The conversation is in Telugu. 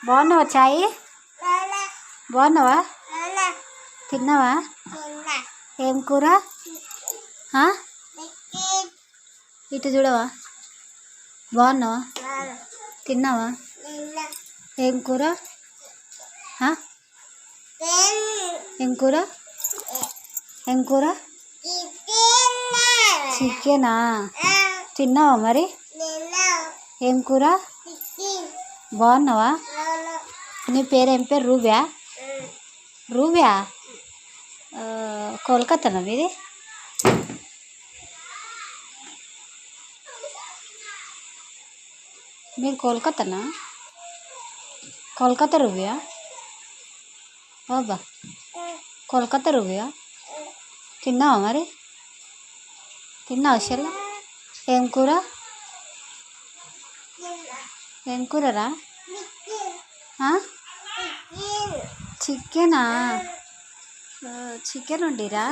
బాగున్నావా చాయ్? బాగున్నావా? తిన్నావా? ఏం కూర? ఇటు చూడవా? బాగున్నావా? తిన్నావా? ఏం కూర? ఏం కూర? ఏం కూర? చికెనా? తిన్నావా మరి? ఏం కూర? బాగున్నావా? నీ పేరేం పేరు? రూబ్యా? రూబ్యా? కోల్కతానా మీది? మీరు కోల్కతానా? కోల్కతా రూబ్యా? బాబా కోల్కతా రూబ్యా? తిన్నావా మరి? తిన్నావా అసలు? ఏం కూర? ఏం కూరరా? చికెనా? చికెన్ వండిరా?